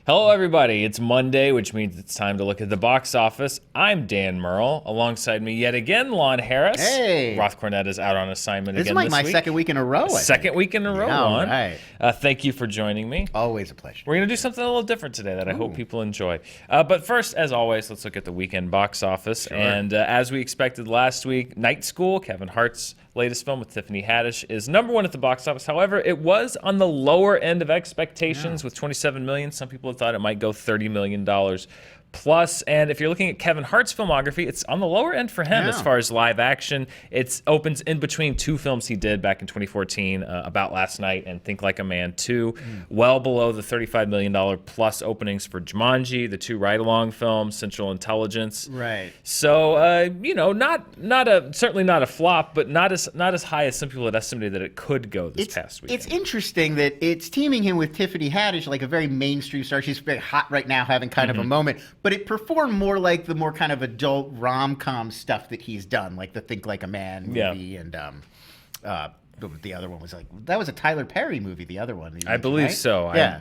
Hello, everybody. It's Monday, which means it's time to look at the box office. I'm Dan Murrell. Alongside me yet again, Lon Harris. Hey. Roth Cornett is out on assignment This again is like this my week. second week in a row. Second week in a row, Yeah, Lon. right. Thank you for joining me. Always a pleasure. We're going to do something a little different today that I hope people enjoy. But first, as always, let's look at the weekend box office. Sure. And as we expected last week, Night School, Kevin Hart's latest film with Tiffany Haddish, is #1 at the box office. However, it was on the lower end of expectations with $27 million. Some people thought it might go $30 million plus. And if you're looking at Kevin Hart's filmography, it's on the lower end for him as far as live action. It opens in between two films he did back in 2014, About Last Night and Think Like a Man 2, well below the $35 million plus openings for Jumanji, the two ride-along films, Central Intelligence. Right. So, certainly not a flop, but not as high as some people had estimated that it could go this past weekend. It's interesting that it's teaming him with Tiffany Haddish, like a very mainstream star. She's very hot right now, having kind of a moment. But it performed more like the more kind of adult rom-com stuff that he's done, like the Think Like a Man movie and the other one was that was a Tyler Perry movie. The other one, I believe right? so. Yeah.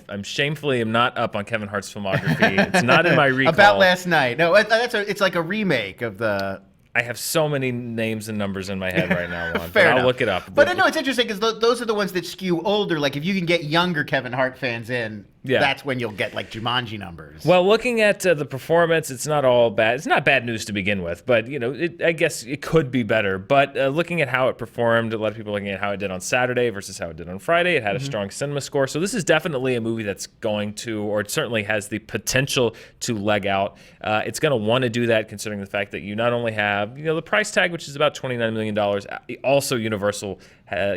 I'm shamefully am not up on Kevin Hart's filmography. It's not in my recall. About Last Night. No, it's like a remake of the. I have so many names and numbers in my head right now, Lon, Fair but enough. I'll look it up. But no, it's interesting because those are the ones that skew older. Like if you can get younger Kevin Hart fans in, that's when you'll get like Jumanji numbers. Well, looking at the performance, it's not all bad. It's not bad news to begin with, but I guess it could be better. But looking at how it performed, a lot of people looking at how it did on Saturday versus how it did on Friday. It had a strong cinema score, so this is definitely a movie that's going to, or it certainly has the potential to leg out. It's going to want to do that, considering the fact that you not only have the price tag, which is about $29 million. Also, Universal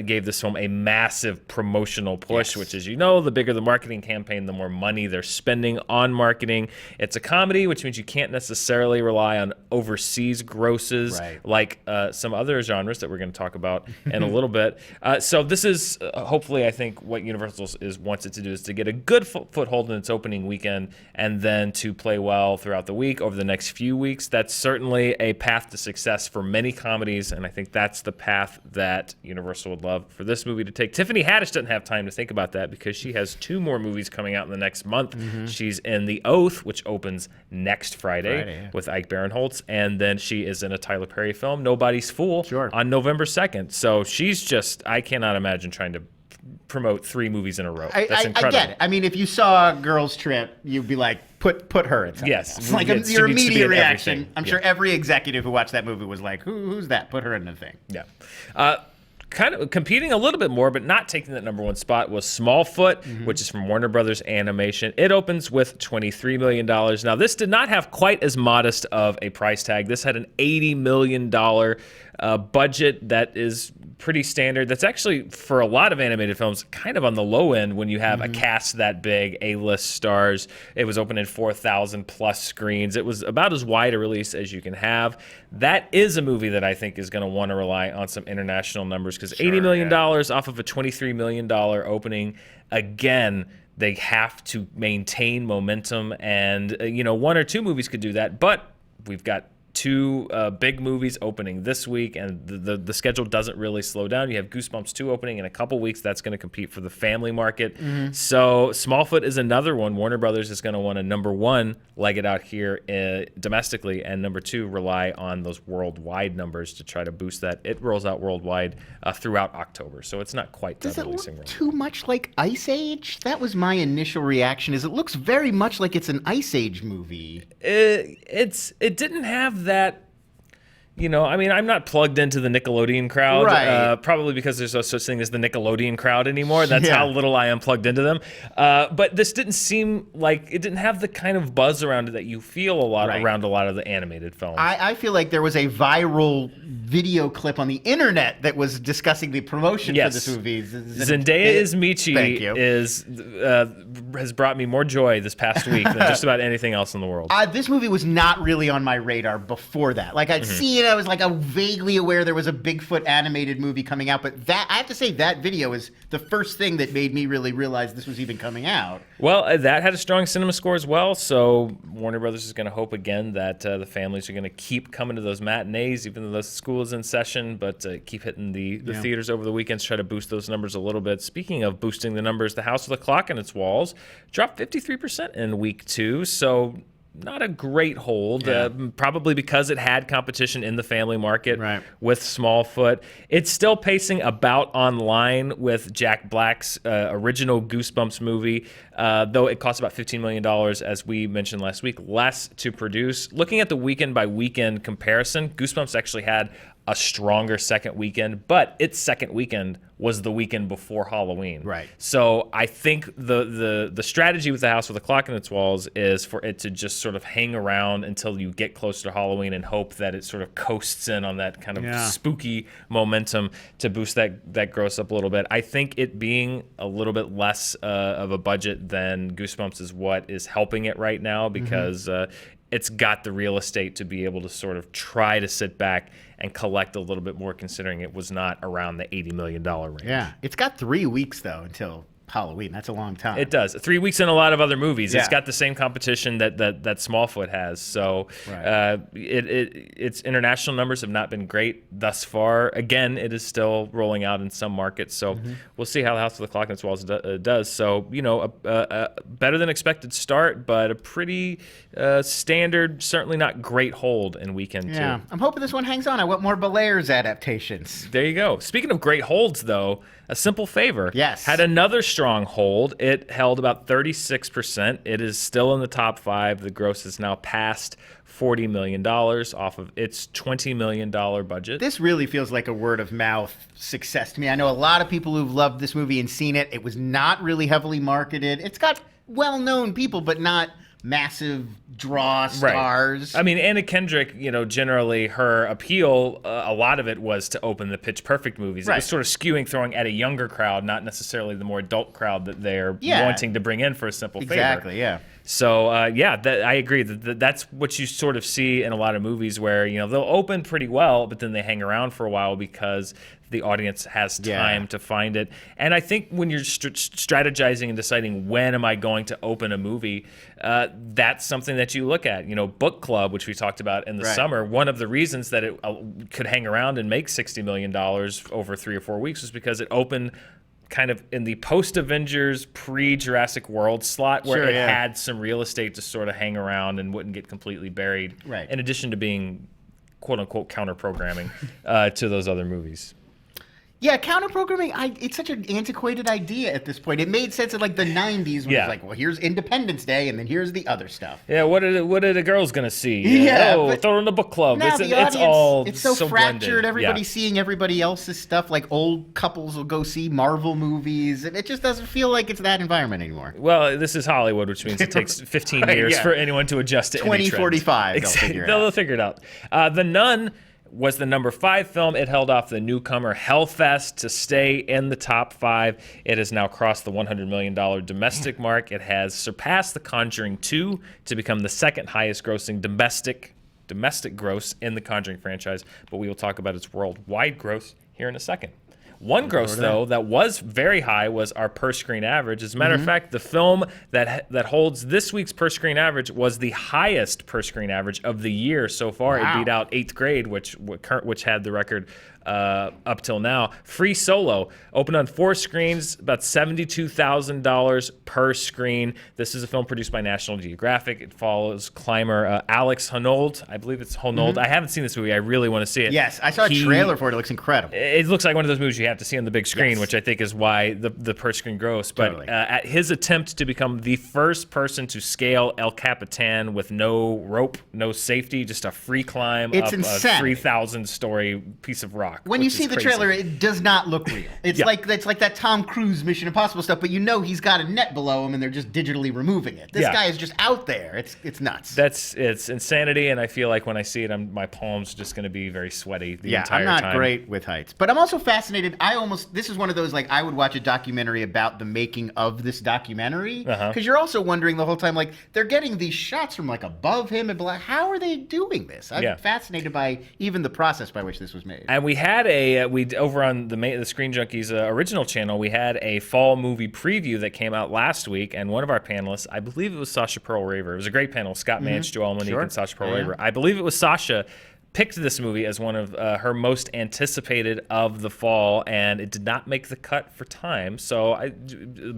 gave this film a massive promotional push, which is, the bigger the marketing campaign, the more money they're spending on marketing. It's a comedy, which means you can't necessarily rely on overseas grosses like some other genres that we're going to talk about in a little bit. So this is hopefully, I think, what Universal wants it to do is to get a good foothold in its opening weekend and then to play well throughout the week over the next few weeks. That's certainly a path to success for many comedies, and I think that's the path that Universal would love for this movie to take. Tiffany Haddish doesn't have time to think about that because she has 2 more movies coming out in the next month. She's in The Oath, which opens next Friday with Ike Barinholtz, and then she is in a Tyler Perry film, Nobody's Fool, on November 2nd. So she's just, I cannot imagine trying to promote 3 movies in a row. That's incredible. I get it. I mean, if you saw Girls Trip, you'd be like, put her in something. Yes. It's like your immediate reaction. I'm sure every executive who watched that movie was like, who's that? Put her in the thing. Yeah. Kind of competing a little bit more, but not taking that #1 spot was Smallfoot, which is from Warner Brothers Animation. It opens with $23 million. Now, this did not have quite as modest of a price tag. This had an $80 million budget that is pretty standard. That's actually, for a lot of animated films, kind of on the low end when you have a cast that big, A-list stars. It was opening 4,000 plus screens. It was about as wide a release as you can have. That is a movie that I think is going to want to rely on some international numbers because $80 million off of a $23 million opening, again, they have to maintain momentum. And, 1 or 2 movies could do that, but we've got 2 big movies opening this week, and the schedule doesn't really slow down. You have Goosebumps 2 opening in a couple weeks. That's going to compete for the family market. So Smallfoot is another one. Warner Brothers is going to want to, #1, leg it out here domestically, and #2, rely on those worldwide numbers to try to boost that. It rolls out worldwide throughout October, so it's not quite Does it releasing look worldwide. too much like Ice Age? That was my initial reaction. It looks very much like it's an Ice Age movie. It didn't have that. I'm not plugged into the Nickelodeon crowd, probably because there's no such thing as the Nickelodeon crowd anymore. That's how little I am plugged into them. But this didn't seem like, it didn't have the kind of buzz around it that you feel around a lot of the animated films. I feel like there was a viral video clip on the internet that was discussing the promotion for this movie. Zendaya as Michi has brought me more joy this past week than just about anything else in the world. This movie was not really on my radar before that. Like I'd seen it, I was like vaguely aware there was a Bigfoot animated movie coming out, but that I have to say that video is the first thing that made me really realize this was even coming out. Well, that had a strong cinema score as well, so Warner Brothers is going to hope again that the families are going to keep coming to those matinees, even though the school school is in session, but keep hitting the theaters over the weekends, try to boost those numbers a little bit. Speaking of boosting the numbers, The House with a Clock in its Walls dropped 53% in week 2, so not a great hold, probably because it had competition in the family market with Smallfoot. It's still pacing about online with Jack Black's original Goosebumps movie, though it costs about $15 million, as we mentioned last week, less to produce. Looking at the weekend-by-weekend comparison, Goosebumps actually had a stronger second weekend, but its second weekend was the weekend before Halloween. Right. So I think the strategy with The House with a Clock in its Walls is for it to just sort of hang around until you get closer to Halloween and hope that it sort of coasts in on that kind of spooky momentum to boost that gross up a little bit. I think it being a little bit less of a budget than Goosebumps is what is helping it right now, because it's got the real estate to be able to sort of try to sit back and collect a little bit more, considering it was not around the $80 million range. Yeah. It's got 3 weeks, though, until Halloween. That's a long time. It does. 3 weeks in a lot of other movies. It's got the same competition that Smallfoot has. So its international numbers have not been great thus far. Again, it is still rolling out in some markets. So we'll see how The House with the Clock in its Walls does. So, a better than expected start, but a pretty standard, certainly not great hold in weekend 2. I'm hoping this one hangs on. I want more Belaire's adaptations. There you go. Speaking of great holds, though, A Simple Favor had another strong hold. It held about 36%. It is still in the top 5. The gross is now past $40 million off of its $20 million budget. This really feels like a word of mouth success to me. I know a lot of people who've loved this movie and seen it. It was not really heavily marketed. It's got well-known people, but not massive draw stars. I mean, Anna Kendrick, generally her appeal, a lot of it was to open the Pitch Perfect movies. It was sort of throwing at a younger crowd, not necessarily the more adult crowd that they're wanting to bring in for A Simple Favor. Exactly, yeah. So, I agree. That's what you sort of see in a lot of movies where, they'll open pretty well, but then they hang around for a while because the audience has time to find it. And I think when you're strategizing and deciding when am I going to open a movie, that's something that you look at. Book Club, which we talked about in the summer, one of the reasons that it could hang around and make $60 million over 3 or 4 weeks was because it opened kind of in the post-Avengers, pre-Jurassic World slot where it had some real estate to sort of hang around and wouldn't get completely buried, in addition to being quote-unquote counter-programming to those other movies. Yeah, counter-programming, it's such an antiquated idea at this point. It made sense in, the 90s when it was like, well, here's Independence Day, and then here's the other stuff. Yeah, what are the girls going to see? Throw it in the book club. Now it's so fractured. Blended. Everybody's seeing everybody else's stuff. Like, old couples will go see Marvel movies, and it just doesn't feel like it's that environment anymore. Well, this is Hollywood, which means it takes 15 years for anyone to adjust to 2045, they'll figure it out. The Nun was the number 5 film. It held off the newcomer Hellfest to stay in the top 5. It has now crossed the $100 million domestic mark. It has surpassed The Conjuring 2 to become the second highest grossing domestic gross in the Conjuring franchise, but we will talk about its worldwide gross here in a second. One gross, though, that was very high was our per-screen average. As a matter of fact, the film that holds this week's per-screen average was the highest per-screen average of the year so far. It beat out 8th Grade, which had the record up till now. Free Solo opened on 4 screens, about $72,000 per screen. This is a film produced by National Geographic. It follows climber Alex Honnold. I believe it's Honnold. I haven't seen this movie. I really want to see it. Yes, I saw a trailer for it. It looks incredible. It looks like one of those movies you have to see on the big screen, which I think is why the per screen gross. But at his attempt to become the first person to scale El Capitan with no rope, no safety, just a free climb up a 3,000-story piece of rock. When you see the trailer, it does not look real. It's like that Tom Cruise Mission Impossible stuff, but he's got a net below him and they're just digitally removing it. This guy is just out there. It's nuts. It's insanity, and I feel like when I see it, my palms are just going to be very sweaty the entire time. I'm not great with heights. But I'm also fascinated. This is one of those, I would watch a documentary about the making of this documentary, because you're also wondering the whole time, they're getting these shots from above him, and how are they doing this? I'm fascinated by even the process by which this was made. And we had over on the Screen Junkies original channel, we had a fall movie preview that came out last week, and one of our panelists, I believe it was Sasha Pearl Raver. It was a great panel. Scott Manch, Joel Monique, and Sasha Pearl Raver. I believe it was Sasha picked this movie as one of her most anticipated of the fall, and it did not make the cut for time. So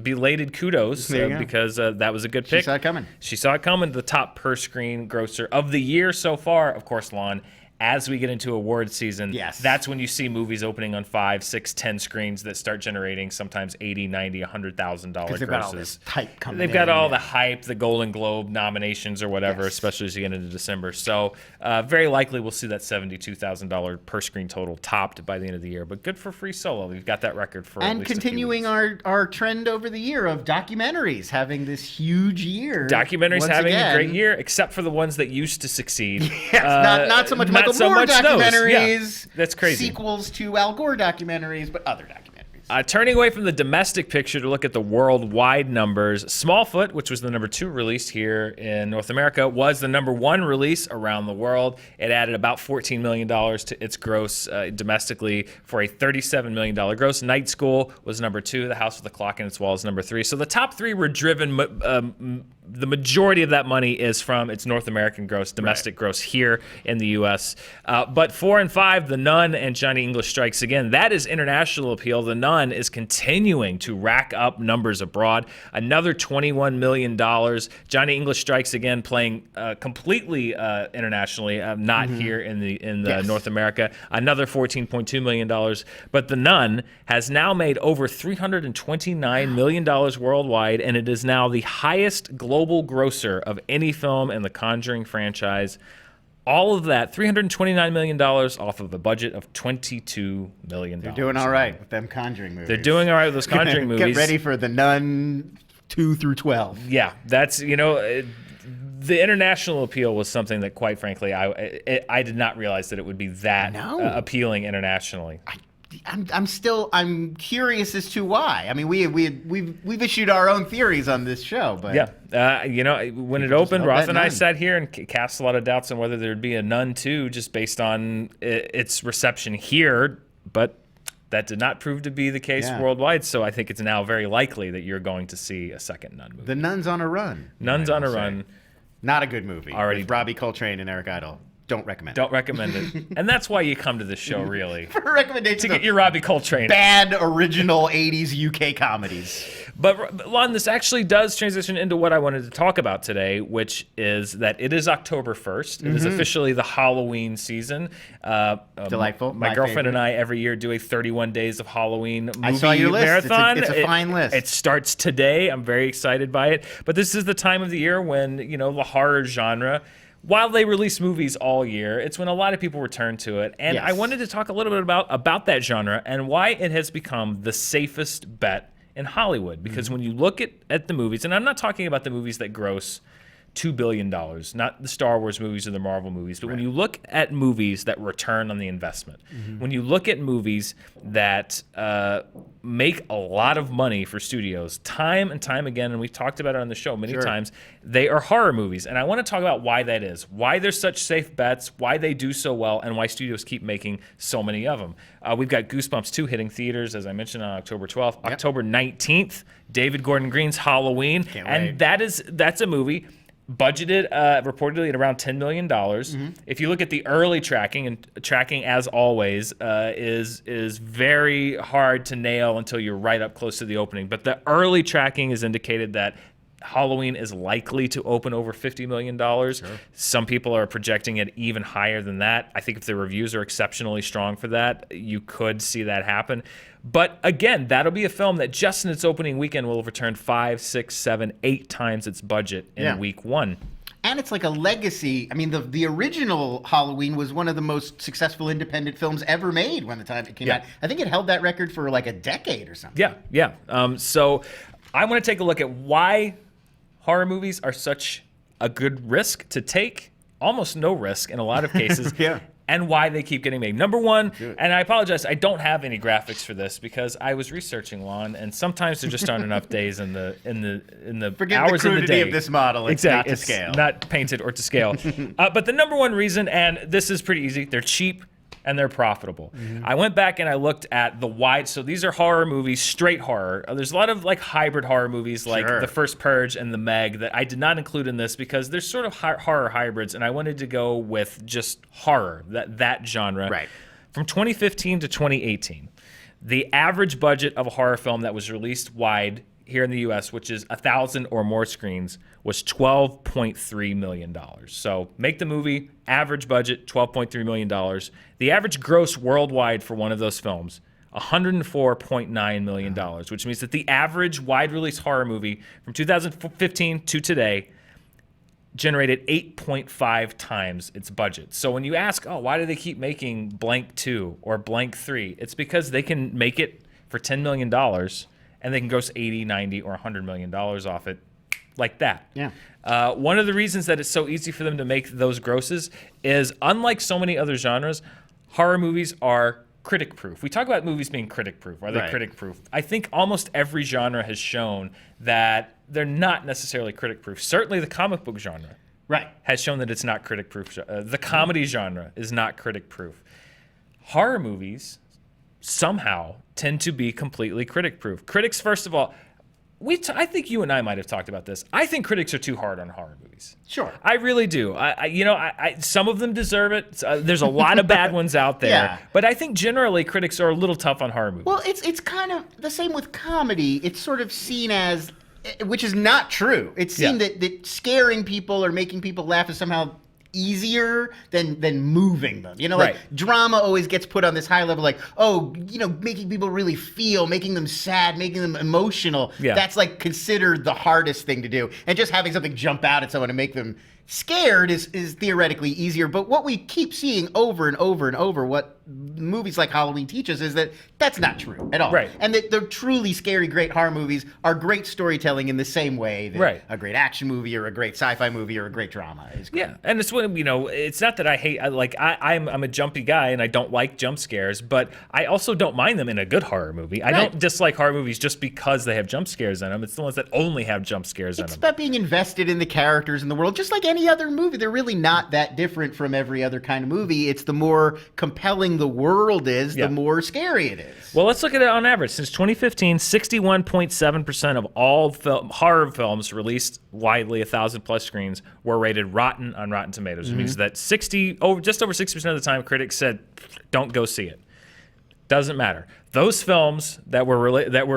belated kudos because that was a good pick. She saw it coming. She saw it coming. The top per screen grosser of the year so far, of course, Lon. As we get into award season, that's when you see movies opening on 5, 6, 10 screens that start generating sometimes $80, $90, $100,000 grosses. They've got all this hype coming. They've got all the hype, the Golden Globe nominations or whatever, especially as you get into December. So very likely we'll see that $72,000 per screen total topped by the end of the year. But good for Free Solo. We've got that record for at least continuing our trend over the year of documentaries having this huge year. Documentaries having a great year, except for the ones that used to succeed. Yes, not so much Michael Moore documentaries. That's crazy. Sequels to Al Gore documentaries, but other documentaries. Turning away from the domestic picture to look at the worldwide numbers, Smallfoot, which was the number 2 release here in North America, was the number 1 release around the world. It added about $14 million to its gross domestically for a $37 million gross. Night School was number 2. The House with the Clock in Its Wall is number 3. So the top 3 were driven. The majority of that money is from its North American gross, domestic gross here in the U.S. But 4 and 5, The Nun and Johnny English Strikes Again, that is international appeal. The Nun is continuing to rack up numbers abroad. Another $21 million. Johnny English Strikes Again playing completely internationally, not here in the North America. Another $14.2 million. But The Nun has now made over $329 million worldwide, and it is now the highest global grosser of any film in the Conjuring franchise. All of that, $329 million off of a budget of $22 million. They're doing all right with them Conjuring movies. They're doing all right with those Conjuring movies. Get ready for The Nun 2 through 12. Yeah, that's, the international appeal was something that, quite frankly, I did not realize that it would be that appealing internationally. I'm curious as to why. I mean, we've issued our own theories on this show, but when it opened, Roth and I sat here and cast a lot of doubts on whether there'd be a Nun 2 just based on its reception here, but that did not prove to be the case worldwide. So I think it's now very likely that you're going to see a second Nun movie. The Nun's on a Run. Nun's on a Run. Not a good movie. Already with Robbie Coltrane and Eric Idle. Don't recommend it. And that's why you come to this show, really. For recommendations to get your Robbie Coltrane. Bad original 80s UK comedies. But, Lon, this actually does transition into what I wanted to talk about today, which is that it is October 1st. It is officially the Halloween season. Delightful. My girlfriend and I every year do a 31 Days of Halloween movie I saw your list. marathon. It's a fine list. It starts today. I'm very excited by it. But this is the time of the year when, the horror genre, while they release movies all year, it's when a lot of people return to it. And I wanted to talk a little bit about that genre and why it has become the safest bet in Hollywood. Because when you look at the movies, and I'm not talking about the movies that gross $2 billion, not the Star Wars movies or the Marvel movies, but when you look at movies that return on the investment, when you look at movies that make a lot of money for studios time and time again, and we've talked about it on the show many times, they are horror movies. And I want to talk about why that is, why they're such safe bets, why they do so well, and why studios keep making so many of them. We've got Goosebumps 2 hitting theaters, as I mentioned, on October 12th. Yep. October 19th, David Gordon Green's Halloween. And that's a movie budgeted reportedly at around $10 million. If you look at the early tracking, and tracking as always is very hard to nail until you're right up close to the opening. But the early tracking has indicated that Halloween is likely to open over $50 million. Sure. Some people are projecting it even higher than that. I think if the reviews are exceptionally strong for that, you could see that happen. But again, that'll be a film that just in its opening weekend will have returned 5, 6, 7, 8 times its budget in week one. And it's like a legacy. I mean, the original Halloween was one of the most successful independent films ever made when the time it came out. I think it held that record for like a decade or something. So I want to take a look at why horror movies are such a good risk to take, almost no risk in a lot of cases, and why they keep getting made. Number one, and I apologize, I don't have any graphics for this because I was researching, Lon, and sometimes there just aren't enough days in the Forgive hours the of the day of this model. It's not to scale. Not painted or to scale. But the number one reason, and this is pretty easy, they're cheap. and they're profitable. I went back and I looked at the wide. So these are horror movies, straight horror. There's a lot of like hybrid horror movies, like The First Purge and The Meg, that I did not include in this because there's sort of horror hybrids, and I wanted to go with just horror, that genre. Right. From 2015 to 2018, the average budget of a horror film that was released wide here in the U.S., which is 1,000 or more screens, was $12.3 million. So make the movie, average budget, $12.3 million. The average gross worldwide for one of those films, $104.9 million, which means that the average wide-release horror movie from 2015 to today generated 8.5 times its budget. So when you ask, oh, why do they keep making blank 2 or blank 3? It's because they can make it for $10 million and they can gross 80, 90, or $100 million off it like that. Yeah. One of the reasons that it's so easy for them to make those grosses is, unlike so many other genres, horror movies are critic-proof. We talk about movies being critic-proof. Are they critic-proof? I think almost every genre has shown that they're not necessarily critic-proof. Certainly the comic book genre has shown that it's not critic-proof. The comedy genre is not critic-proof. Horror movies somehow tend to be completely critic-proof. Critics, first of all, I think you and I might have talked about this. I think critics are too hard on horror movies. Sure. I really do. Some of them deserve it. There's a lot of bad ones out there. Yeah. But I think generally critics are a little tough on horror movies. Well, it's kind of the same with comedy. It's sort of seen as, which is not true. It's seen that scaring people or making people laugh is somehow easier than moving them. Like drama always gets put on this high level, like, making people really feel, making them sad, making them emotional. Yeah. That's like considered the hardest thing to do. And just having something jump out at someone and make them scared is theoretically easier. But what we keep seeing over and over and over, what movies like Halloween teach us, is that that's not true at all. Right. And that the truly scary, great horror movies are great storytelling in the same way that a great action movie or a great sci-fi movie or a great drama is great. Yeah, and it's when, it's not that I hate, I'm a jumpy guy and I don't like jump scares, but I also don't mind them in a good horror movie. I don't dislike horror movies just because they have jump scares in them. It's the ones that only have jump scares in them. It's about being invested in the characters in the world, just like any other movie. They're really not that different from every other kind of movie. It's the more compelling the world is, the more scary it is. Well, let's look at it on average. Since 2015, 61.7% of all horror films released widely, 1,000 plus screens, were rated rotten on Rotten Tomatoes. Which means that just over 60% of the time, critics said, "Don't go see it." Doesn't matter. Those films that were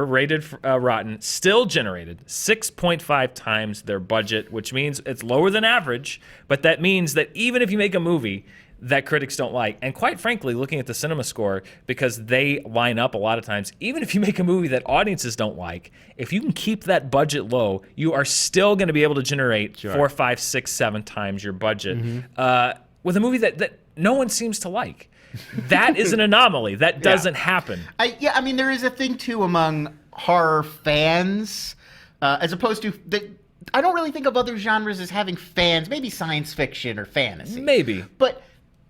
rated rotten still generated 6.5 times their budget, which means it's lower than average. But that means that even if you make a movie that critics don't like, and quite frankly, looking at the cinema score, because they line up a lot of times, even if you make a movie that audiences don't like, if you can keep that budget low, you are still going to be able to generate 4, 5, 6, 7 times your budget with a movie that no one seems to like. That is an anomaly. That doesn't happen. There is a thing too among horror fans, as opposed to I don't really think of other genres as having fans. Maybe science fiction or fantasy. Maybe, but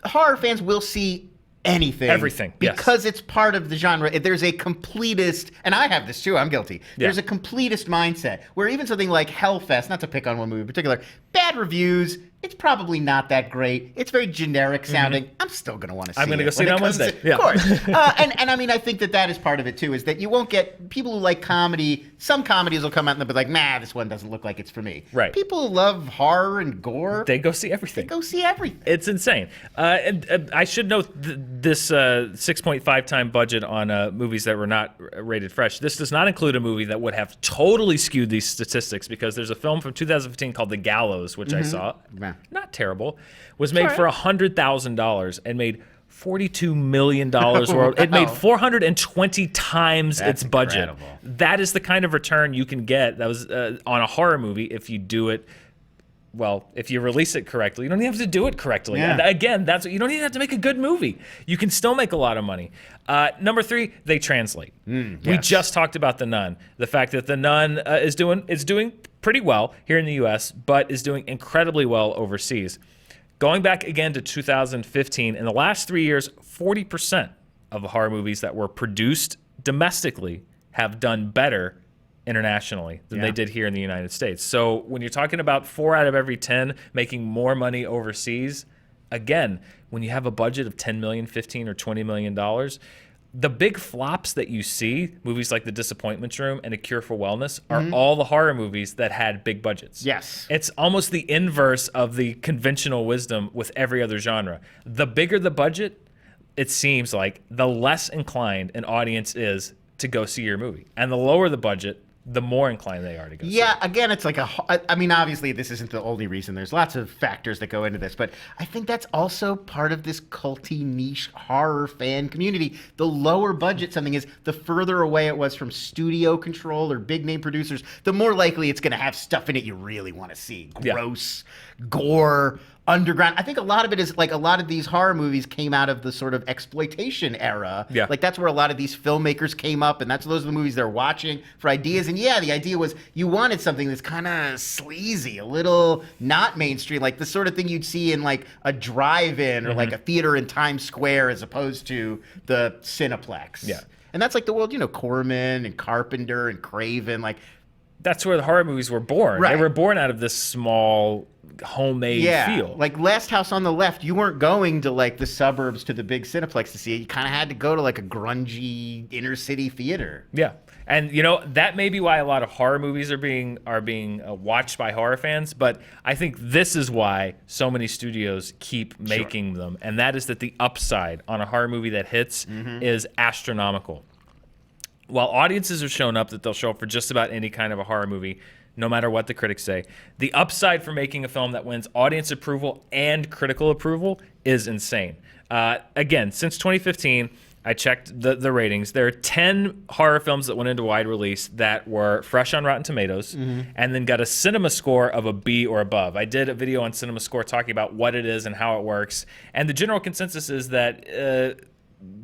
horror fans will see everything, because it's part of the genre. There's a completist, and I have this too, I'm guilty. There's a completist mindset where even something like Hellfest, not to pick on one movie in particular, bad reviews, it's probably not that great, it's very generic sounding, I'm still going to want to see it. I'm going to go see it on Wednesday. Of course. And I think that is part of it too, is that you won't get people who like comedy. Some comedies will come out and they'll be like, nah, this one doesn't look like it's for me. Right. People who love horror and gore, they go see everything. It's insane. And I should note this 6.5 time budget on movies that were not rated fresh. This does not include a movie that would have totally skewed these statistics, because there's a film from 2015 called The Gallows, which I saw. Not terrible. Was made for $100,000 and made $42 million world. It made 420 times its budget. Incredible. That is the kind of return you can get. That was on a horror movie if you do it. Well, if you release it correctly, you don't even have to do it correctly. Yeah. And again, you don't even have to make a good movie. You can still make a lot of money. Number 3, they translate. We just talked about The Nun. The fact that The Nun is doing pretty well here in the U.S., but is doing incredibly well overseas. Going back again to 2015, in the last 3 years, 40% of the horror movies that were produced domestically have done better internationally than they did here in the United States. So when you're talking about 4 out of every 10 making more money overseas, again, when you have a budget of 10 million, 15 or 20 million dollars, the big flops that you see, movies like The Disappointment Room and A Cure for Wellness, are all the horror movies that had big budgets. Yes. It's almost the inverse of the conventional wisdom with every other genre. The bigger the budget, it seems like, the less inclined an audience is to go see your movie. And the lower the budget, the more inclined they are to go see it. Again, it's like I mean, obviously, this isn't the only reason. There's lots of factors that go into this, but I think that's also part of this culty niche horror fan community. The lower budget something is, the further away it was from studio control or big name producers, the more likely it's going to have stuff in it you really want to see. Gross, gore, underground. I think a lot of it is like, a lot of these horror movies came out of the sort of exploitation era. Yeah. Like that's where a lot of these filmmakers came up, and those are the movies they're watching for ideas. And yeah, the idea was you wanted something that's kind of sleazy, a little not mainstream, like the sort of thing you'd see in like a drive-in or like a theater in Times Square, as opposed to the Cineplex. Yeah. And that's like the world, Corman and Carpenter and Craven, like. That's where the horror movies were born. Right. They were born out of this small, homemade feel. Like Last House on the Left, you weren't going to like the suburbs to the big Cineplex to see it. You kind of had to go to like a grungy inner city theater. Yeah. And that may be why a lot of horror movies are being watched by horror fans, but I think this is why so many studios keep making them, and that is that the upside on a horror movie that hits is astronomical. While audiences have shown up that they'll show up for just about any kind of a horror movie, no matter what the critics say, the upside for making a film that wins audience approval and critical approval is insane. Again, since 2015, I checked the ratings. There are 10 horror films that went into wide release that were fresh on Rotten Tomatoes and then got a cinema score of a B or above. I did a video on Cinema Score talking about what it is and how it works. And the general consensus is that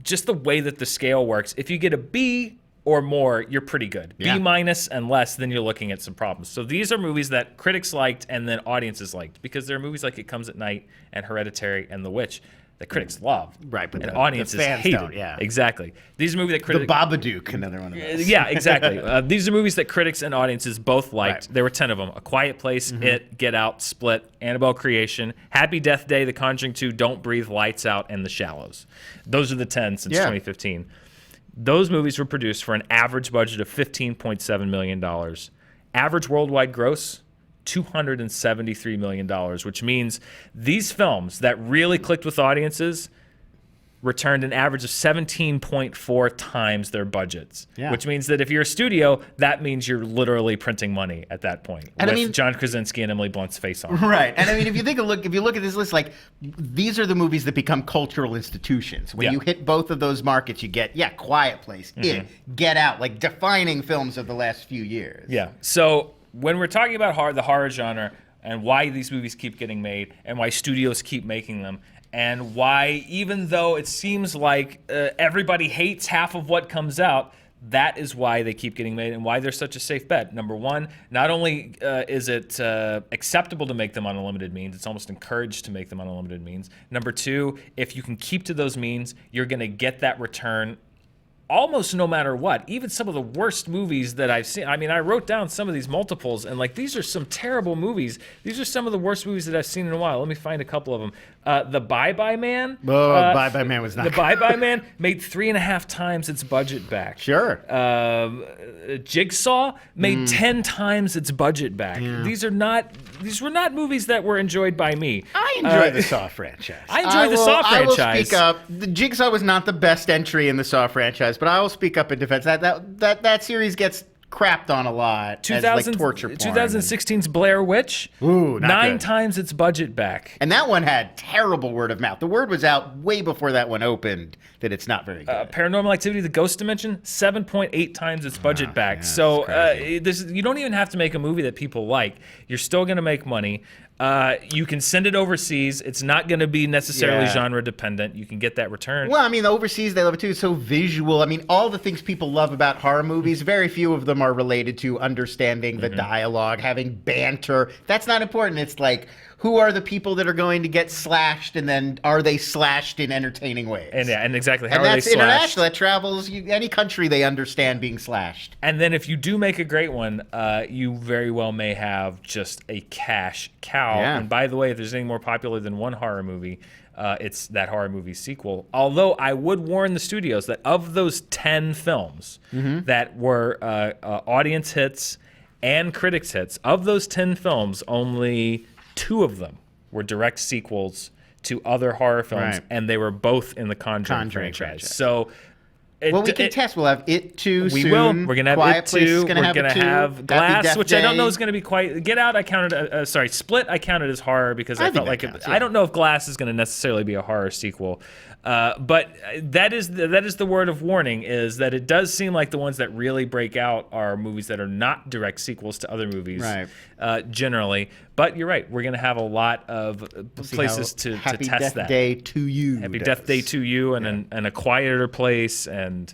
just the way that the scale works, if you get a B or more, you're pretty good. Yeah. B minus and less, then you're looking at some problems. So these are movies that critics liked and then audiences liked, because there are movies like It Comes at Night and Hereditary and The Witch that critics loved. Right, but and the audiences fans hated. don't, yeah. Exactly. These are movies that critics... The Babadook, another one of those. Yeah, exactly. These are movies that critics and audiences both liked. Right. There were 10 of them. A Quiet Place, It, Get Out, Split, Annabelle Creation, Happy Death Day, The Conjuring 2, Don't Breathe, Lights Out, and The Shallows. Those are the 10 since 2015. Those movies were produced for an average budget of $15.7 million. Average worldwide gross, $273 million, which means these films that really clicked with audiences returned an average of 17.4 times their budgets, which means that if you're a studio, that means you're literally printing money at that point, and with John Krasinski and Emily Blunt's face on. Right, and I mean, if you look at this list, like, these are the movies that become cultural institutions. When you hit both of those markets, you get Quiet Place, It, Get Out, like defining films of the last few years. Yeah. So when we're talking about the horror genre and why these movies keep getting made and why studios keep making them, and why, even though it seems like everybody hates half of what comes out, that is why they keep getting made and why they're such a safe bet. Number one, not only is it acceptable to make them on unlimited means, it's almost encouraged to make them on unlimited means. Number two, if you can keep to those means, you're going to get that return almost no matter what. Even some of the worst movies that I've seen. I mean, I wrote down some of these multiples, and like, these are some terrible movies. These are some of the worst movies that I've seen in a while. Let me find a couple of them. The Bye-Bye Man. Bye-Bye Man was not. The Bye-Bye Man made 3.5 times its budget back. Sure. Jigsaw made 10 times its budget back. Yeah. These were not movies that were enjoyed by me. I enjoy the Saw franchise. I enjoy the Saw franchise. I will speak up. The Jigsaw was not the best entry in the Saw franchise, but I will speak up in defense. That series gets crapped on a lot as like torture porn. 2016's Blair Witch, Ooh, not 9 good. times its budget back. And that one had terrible word of mouth. The word was out way before that one opened that it's not very good. Paranormal Activity: The Ghost Dimension, 7.8 times its budget back. Yeah, So you don't even have to make a movie that people like. You're still going to make money. You can send it overseas. It's not going to be necessarily genre dependent. You can get that return. Well, I mean, overseas, they love it too. It's so visual. I mean, all the things people love about horror movies, very few of them are related to understanding the dialogue, having banter. That's not important. It's like, who are the people that are going to get slashed, and then are they slashed in entertaining ways? And exactly how and are they that's slashed? international. That travels. Any country, they understand being slashed. And then if you do make a great one, you very well may have just a cash cow. Yeah. And by the way, if there's anything more popular than one horror movie, it's that horror movie sequel. Although I would warn the studios that of those 10 films that were audience hits and critics hits, of those 10 films, only 2 of them were direct sequels to other horror films, and they were both in the Conjuring franchise. So, we can test. We'll have It 2 soon. We will. We're gonna have Quiet It Place 2. is gonna We're gonna have Glass, which I don't know is gonna be quite. Get Out, I counted. Split, I counted as horror because I felt like I don't know if Glass is gonna necessarily be a horror sequel. But that is the word of warning, is that it does seem like the ones that really break out are movies that are not direct sequels to other movies, generally. But you're right. We're going to have a lot of places to test that. Happy Death Day to You. Happy Death Day to You, and A Quieter Place, and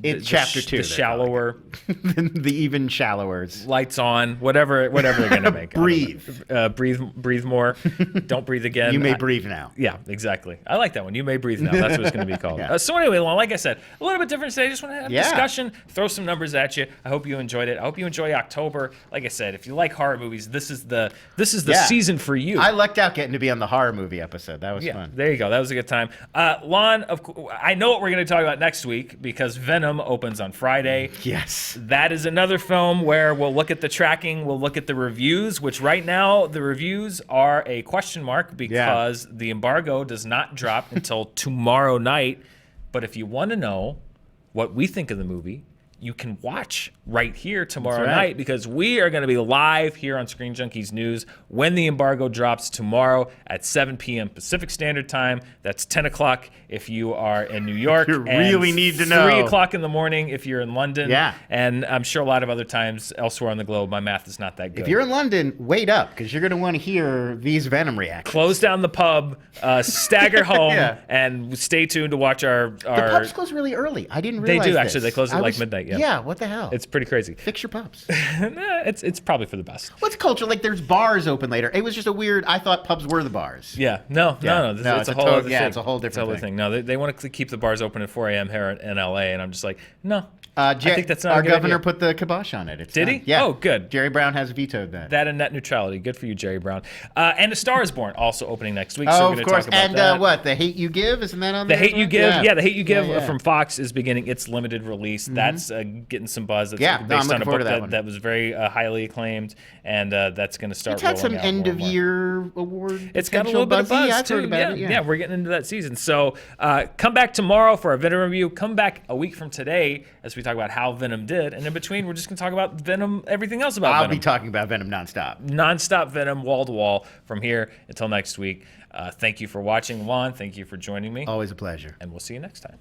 It's Chapter 2. The Shallower. The even shallowers. Lights On, whatever they're going to make. Breathe. Breathe more. Don't breathe again. You may breathe now. Yeah, exactly. I like that one. You may breathe now. That's what it's going to be called. So anyway, like I said, a little bit different today. I just want to have a discussion, throw some numbers at you. I hope you enjoyed it. I hope you enjoy October. Like I said, if you like horror movies, this is the season for you. I lucked out getting to be on the horror movie episode. That was fun. There you go. That was a good time. Lon, I know what we're going to talk about next week because Venom opens on Friday. Yes. That is another film where we'll look at the tracking, we'll look at the reviews, which right now the reviews are a question mark because the embargo does not drop until tomorrow night. But if you want to know what we think of the movie, you can watch right here tomorrow night, because we are going to be live here on Screen Junkies News when the embargo drops tomorrow at 7 p.m. Pacific Standard Time. That's 10 o'clock if you are in New York. You really need to know. 3 o'clock in the morning if you're in London. Yeah. And I'm sure a lot of other times elsewhere on the globe. My math is not that good. If you're in London, wait up, because you're going to want to hear these Venom reactions. Close down the pub, stagger home, and stay tuned to watch our... The pubs close really early. I didn't realize They do, this. actually. They close at like midnight. Yeah, what the hell? It's pretty crazy. Fix your pubs. It's probably for the best. What's culture? Like, there's bars open later. It was just a weird... I thought pubs were the bars. Yeah. No. It's a whole other thing. Yeah, it's a whole different thing. No, they want to keep the bars open at 4 a.m. here in L.A., and I'm just like, no. I think that's not our governor put the kibosh on it. Did he? Yeah. Oh, good. Jerry Brown has vetoed that. That and net neutrality. Good for you, Jerry Brown. And A Star Is Born also opening next week. Oh, so we're of course. Talk about and that. What? The Hate You Give? Isn't that on The there? Hate You Give? Yeah, The Hate You Give from Fox is beginning its limited release. That's getting some buzz. That's based on a book that was very highly acclaimed, and that's going to start rolling out. It's had some end-of-year award. It's got a little bit of buzz, I've too. Heard about it. Yeah, we're getting into that season. So come back tomorrow for our Venom review. Come back a week from today as we talk about how Venom did. And in between, we're just going to talk about Venom, everything else about Venom. I'll be talking about Venom nonstop. Nonstop Venom, wall to wall, from here until next week. Thank you for watching, Lon. Thank you for joining me. Always a pleasure. And we'll see you next time.